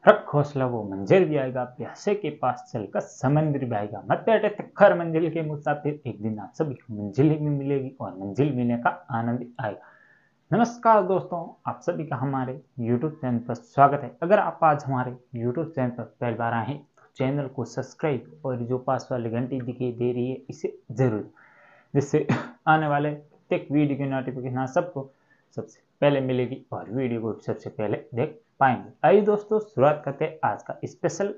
रख हौसला वो मंजिल भी आएगा, प्यासे के पास चलकर समंदर भी आएगा। मत बैठे तखर मंजिल के मुसाफिर, एक दिन आप सभी को मंजिल भी मिलेगी और मंजिल मिलने का आनंद भी आएगा। नमस्कार दोस्तों, आप सभी का हमारे YouTube चैनल पर स्वागत है। अगर आप आज हमारे YouTube चैनल पर पहली बार आए हैं तो चैनल को सब्सक्राइब और जो पास वाली घंटी दिखाई दे रही है इसे जरूर, जिससे आने वाले प्रत्येक वीडियो की नोटिफिकेशन सबको सबसे पहले मिलेगी और वीडियो को सबसे पहले देख पाएंगे। आइए दोस्तों, शुरुआत करते हैं आज का स्पेशल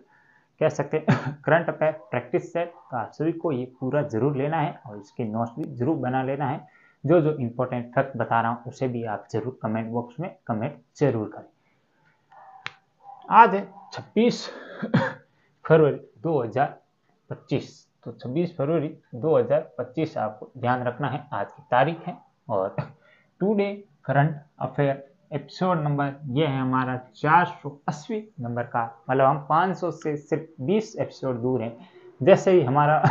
कह सकते हैं करंट अफेयर प्रैक्टिस सेट। तो आप सभी को ये पूरा जरूर लेना है और इसके नोट्स भी जरूर बना लेना है। जो जो इंपॉर्टेंट फैक्ट बता रहा हूँ उसे भी आप जरूर कमेंट बॉक्स में कमेंट जरूर करें। आज है 26 फरवरी 2025। तो 26 फरवरी 2025 आपको ध्यान रखना है, आज की तारीख है। और today current affair episode number ये है हमारा 480 नंबर का, मतलब हम 500 से सिर्फ 20 एपिसोड दूर हैं। जैसे ही हमारा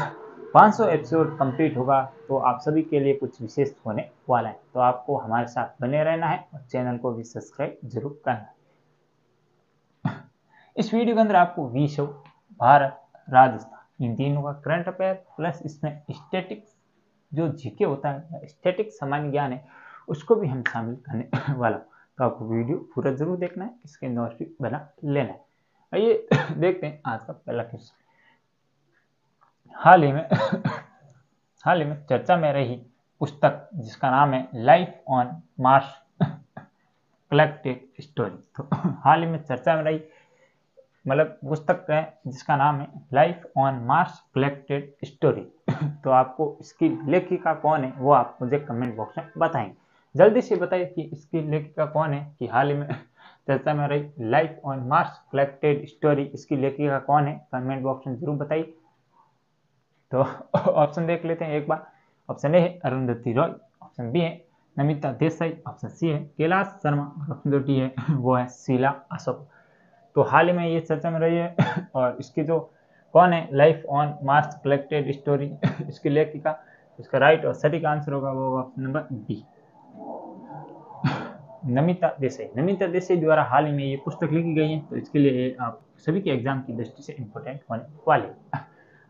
500 एपिसोड कंप्लीट होगा तो आप सभी के लिए कुछ विशेष होने वाला है। तो आपको हमारे साथ बने रहना है और चैनल को भी सब्सक्राइब जरूर करना है। इस वीडियो के अंदर आपको विश्व, भारत, राजस्थान इन तीनों का करंट अफेयर प्लस इसमें स्टैटिक्स जो जीके होता है, स्टैटिक सामान्य ज्ञान है, उसको भी हम शामिल करने वाला। तो आपको वीडियो पूरा जरूर देखना है, इसके नोट्स भी बना लेना है। आइए देखते हैं आज का पहला क्वेश्चन। हाल ही में चर्चा में रही पुस्तक जिसका नाम है life on Mars collected story. तो हाल ही में चर्चा में रही मतलब पुस्तक है जिसका नाम है life on Mars collected story. तो आपको इसकी लेखिका कौन है वो आप मुझे कमेंट बॉक्स में बताएंगे। जल्दी से बताइए कि इसकी लेखिका कौन है, कि हाल ही में चर्चा में रही life on Mars collected story, इसकी लेखिका कौन है, कमेंट बॉक्स में जरूर बताइए। तो ऑप्शन देख लेते हैं एक बार। ऑप्शन ए है अरुंधति रॉय, ऑप्शन बी है नमिता देसाई, ऑप्शन सी है कैलाश शर्मा, ऑप्शन जो डी है वो है शीला अशोक। तो हाल ही में ये चर्चा में रही है और इसकी जो कौन है life on Mars collected story इसकी लेखिका, इसका राइट और सटीक आंसर होगा वो option number B, Namita Desai. Namita Desai द्वारा हाल ही में ये पुस्तक लिखी गई है। तो इसके लिए आप सभी के एग्जाम की दृष्टि से इंपॉर्टेंट होने वाले।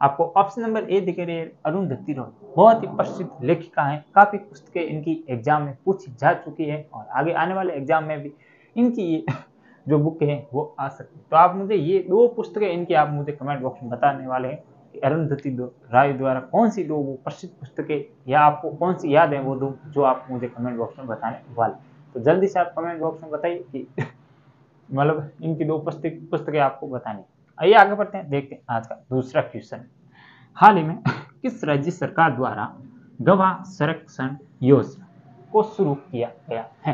आपको ऑप्शन नंबर ए दिख रही है अरुंधति रॉय, बहुत ही प्रसिद्ध लेखिका है, काफी पुस्तकें इनकी एग्जाम में पूछी जा चुकी है और आगे आने वाले एग्जाम में भी इनकी जो बुक है वो आ सकती है। तो आप मुझे ये दो पुस्तकें इनकी आप मुझे कमेंट बॉक्स में बताने वाले हैं कि अरुंधति राय द्वारा कौन सी दो वो प्रसिद्ध पुस्तकें या आपको कौन सी याद है वो दो जो आप मुझे कमेंट बॉक्स में बताने वाले। तो जल्दी से आप कमेंट बॉक्स में बताइए कि मतलब इनकी दो पुस्तकें आपको बतानी। आइए आगे बढ़ते हैं, देखते हैं आज का दूसरा क्वेश्चन। हाल ही में किस राज्य सरकार द्वारा गवाह संरक्षण योजना को शुरू किया गया है?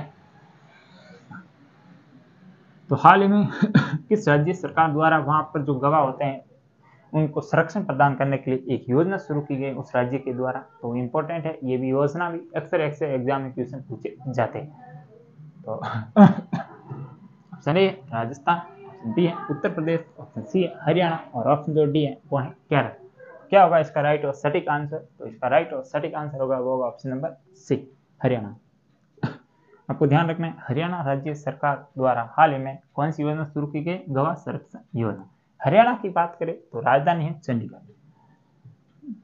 तो हाल ही में किस राज्य सरकार द्वारा वहां पर जो गवाह होते हैं उनको संरक्षण प्रदान करने के लिए एक योजना शुरू की गई उस राज्य के द्वारा। तो इम्पोर्टेंट है, ये भी योजना भी अक्सर एग्जाम में क्वेश्चन पूछे जाते हैं। तो option A Rajasthan, option B है उत्तर प्रदेश, ऑप्शन सी है हरियाणा और ऑप्शन जो डी है वो है केरल। क्या होगा इसका राइट और सटीक आंसर? तो इसका राइट और सटीक आंसर होगा वो होगा ऑप्शन नंबर सी, हरियाणा। आपको ध्यान रखना है, हरियाणा राज्य सरकार द्वारा हाल ही में कौन सी योजना शुरू की गई? गवाह संरक्षण योजना। हरियाणा की बात करें तो राजधानी है चंडीगढ़,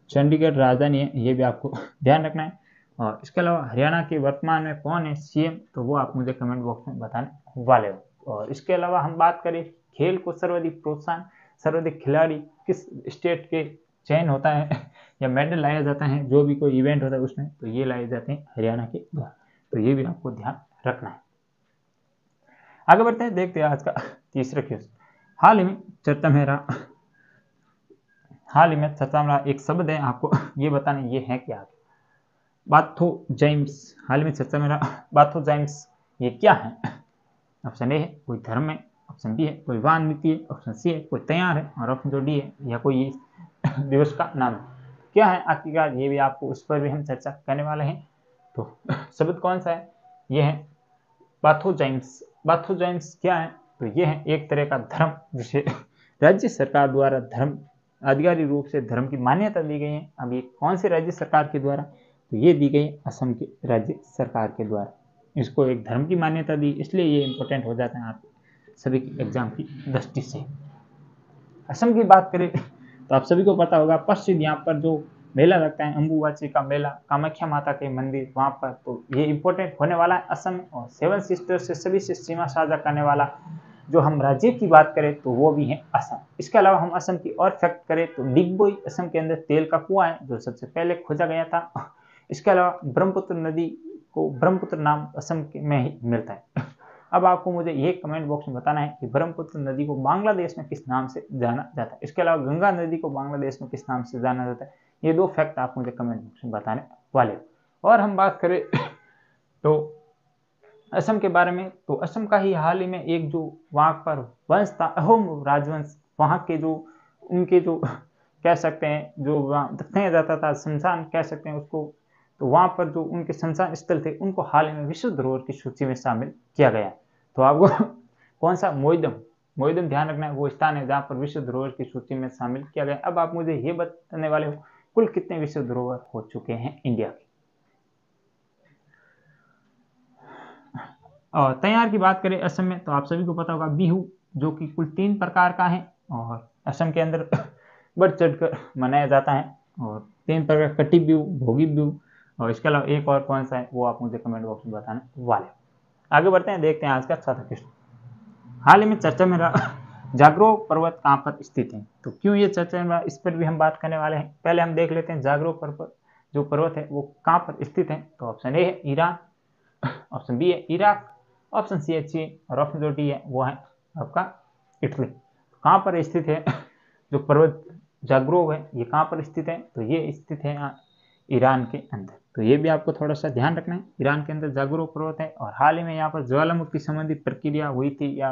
चंडीगढ़ राजधानी है, ये भी आपको ध्यान रखना है। और इसके अलावा हरियाणा के वर्तमान में कौन है सीएम, तो वो आप मुझे कमेंट बॉक्स में बताने वाले हो। और इसके अलावा हम बात करें खेल को सर्वाधिक प्रोत्साहन, सर्वाधिक खिलाड़ी किस स्टेट के चयन होता है या मेडल लाया जाता है, जो भी कोई इवेंट होता है उसमें, तो ये लाए जाते हैं हरियाणा के द्वारा। तो ये भी आपको ध्यान रखना है। आगे बढ़ते हैं, देखते हैं आज का तीसरा क्वेश्चन। हाल ही में चर्चा में रहा एक शब्द है, आपको ये बताना ये है क्या? बाथोजाइम्स। हाल ही में चर्चा में रहा बाथोजाइम्स, ये क्या है? ऑप्शन ए है कोई धर्म है, ऑप्शन बी है कोई वाहन नीति है, ऑप्शन सी है कोई तैयार है और ऑप्शन जो डी है या कोई दिवस का नाम है। क्या है आखिरकार, ये भी आपको उस पर भी हम चर्चा करने वाले हैं। तो शब्द कौन सा है? ये है बाथोजाइम्स। बाथोजाइम्स क्या है? तो ये है एक तरह का धर्म जिसे राज्य सरकार द्वारा धर्म आधिकारिक रूप से धर्म की मान्यता दी गई है। अब ये कौन से राज्य सरकार के द्वारा? तो ये दी गई असम के राज्य सरकार के द्वारा। इसको एक धर्म की मान्यता दी, इसलिए ये इंपॉर्टेंट हो जाता है आपके सभी की एग्जाम की दृष्टि से। असम की बात करें तो आप सभी को पता होगा प्रसिद्ध यहाँ पर जो मेला लगता है अम्बुबाची का मेला, कामाख्या माता के मंदिर वहाँ पर, तो ये इम्पोर्टेंट होने वाला है असम। और 7 सिस्टर से सभी से सीमा साझा करने वाला जो हम राज्य की बात करें तो वो भी है असम। इसके अलावा हम असम की और फैक्ट करें तो डिगबोई असम के अंदर तेल का कुआं है जो सबसे पहले खोजा गया था। इसके अलावा ब्रह्मपुत्र नदी को ब्रह्मपुत्र नाम असम में ही मिलता है। अब आपको मुझे ये कमेंट बॉक्स में बताना है कि ब्रह्मपुत्र नदी को बांग्लादेश में किस नाम से जाना जाता है। इसके अलावा गंगा नदी को बांग्लादेश में किस नाम से जाना जाता है। ये 2 फैक्ट आप मुझे कमेंट बॉक्स में बताने वाले। और हम बात करें तो असम के बारे में, तो असम का ही हाल ही में एक जो वहाँ पर वंश था अहोम राजवंश, वहाँ के जो उनके जो कह सकते हैं जो वहाँ दफनाया जाता था, शमशान कह सकते हैं उसको, तो वहाँ पर जो उनके शमशान स्थल थे उनको हाल ही में विश्व धरोहर की सूची में शामिल किया गया। तो आपको कौन सा मोइदम ध्यान रखना है, वो स्थान है जहाँ पर विश्व धरोहर की सूची में शामिल किया गया। अब आप मुझे ये बताने वाले हो कुल कितने विश्व धरोहर हो चुके हैं इंडिया के। और त्योहार की बात करें असम में तो आप सभी को पता होगा बिहू, जो कि कुल 3 प्रकार का है और असम के अंदर बढ़ चढ़कर मनाया जाता है। और 3 प्रकार कटी बिहू, भोगी बिहू, और इसके अलावा एक और कौन सा है वो आप मुझे कमेंट बॉक्स में बताने वाले। आगे बढ़ते हैं, देखते हैं आज का चौथा क्वेश्चन। हाल ही में चर्चा में रहा जागरो पर्वत कहाँ पर स्थित है। तो क्यों ये चर्चा में रहा, इस पर भी हम बात करने वाले हैं। पहले हम देख लेते हैं जागरो पर्वत जो पर्वत है वो कहाँ पर स्थित है। तो ऑप्शन ए है ईरान, ऑप्शन बी है इराक, ऑप्शन सी है चीन, और ऑप्शन जो डी है वो है आपका इटली। कहाँ पर स्थित है जो पर्वत जागरो है, ये कहाँ पर स्थित है। तो ये स्थित है ईरान के अंदर। तो ये भी आपको थोड़ा सा ध्यान रखना है, ईरान के अंदर जागरो पर्वत है। और हाल ही में यहाँ पर ज्वालामुखी संबंधी प्रक्रिया हुई थी, या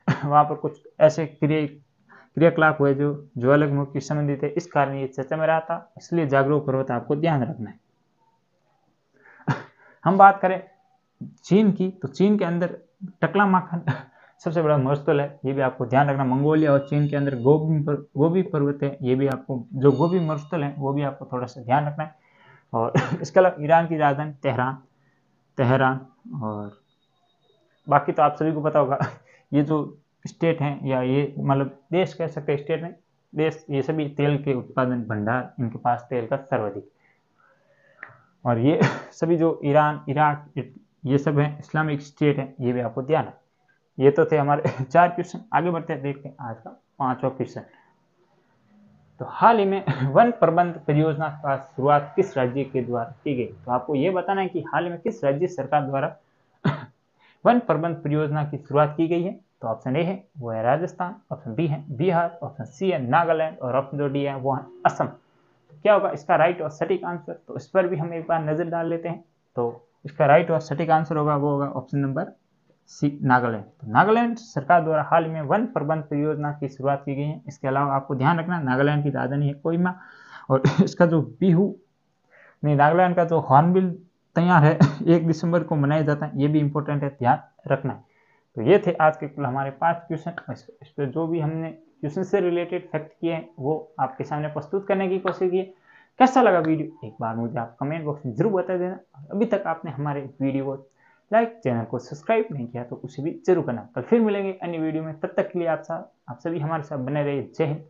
वहाँ पर कुछ ऐसे क्रियाकलाप हुए जो ज्वालामुखी संबंधित है, इस कारण ये चर्चा में रहा था, इसलिए जागरो पर्वत आपको ध्यान रखना है। हम बात करें चीन की, तो चीन के अंदर टकला माखन सबसे बड़ा मरुस्थल है, ये भी आपको ध्यान रखना। मंगोलिया और चीन के अंदर गोबी पर्वत है, ये भी आपको जो गोबी मरुस्थल है वो भी आपको थोड़ा सा ध्यान रखना है। और इसके अलावा ईरान की राजधानी तेहरान। और बाकी तो आप सभी को पता होगा ये जो स्टेट हैं, या ये मतलब देश कह सकते हैं, स्टेट नहीं देश, ये सभी तेल के उत्पादन भंडार, इनके पास तेल का सर्वाधिक। और ये सभी जो ईरान, इराक, ये सब है इस्लामिक स्टेट है, ये भी आपको ध्यान है। ये तो थे हमारे 4 क्वेश्चन। आगे बढ़ते हैं, देखते हैं आज का 5वां क्वेश्चन। तो हाल ही में वन प्रबंध परियोजना का शुरुआत किस राज्य के द्वारा की गई। तो आपको ये बताना है कि हाल ही में किस राज्य सरकार द्वारा वन प्रबंध परियोजना की शुरुआत की गई है। तो ऑप्शन ए है वो है राजस्थान, ऑप्शन बी है बिहार, ऑप्शन सी है नागालैंड, और ऑप्शन जो डी है वो है असम। तो क्या होगा इसका राइट और सटीक आंसर, तो इस पर भी हम एक बार नजर डाल लेते हैं। तो इसका राइट और सटीक आंसर होगा वो होगा ऑप्शन नंबर सी, नागालैंड। तो नागालैंड सरकार द्वारा हाल में वन प्रबंध परियोजना की शुरुआत की गई है। इसके अलावा आपको ध्यान रखना नागालैंड की राजधानी है कोहिमा, और इसका जो बिहू नहीं, नागालैंड का जो हॉर्नबिल तैयार है 1 दिसंबर को मनाया जाता है, ये भी इंपॉर्टेंट है, ध्यान रखना है। तो ये थे आज के कुल हमारे 5 क्वेश्चन। इस पर जो भी हमने क्वेश्चन से रिलेटेड फैक्ट किए हैं वो आपके सामने प्रस्तुत करने की कोशिश की। कैसा लगा वीडियो एक बार मुझे आप कमेंट बॉक्स में जरूर बता देना। अभी तक आपने हमारे वीडियो को लाइक, चैनल को सब्सक्राइब नहीं किया तो उसे भी जरूर करना। कल फिर मिलेंगे अन्य वीडियो में, तब तक के लिए आप सभी हमारे साथ बने रहिए। जय हिंद।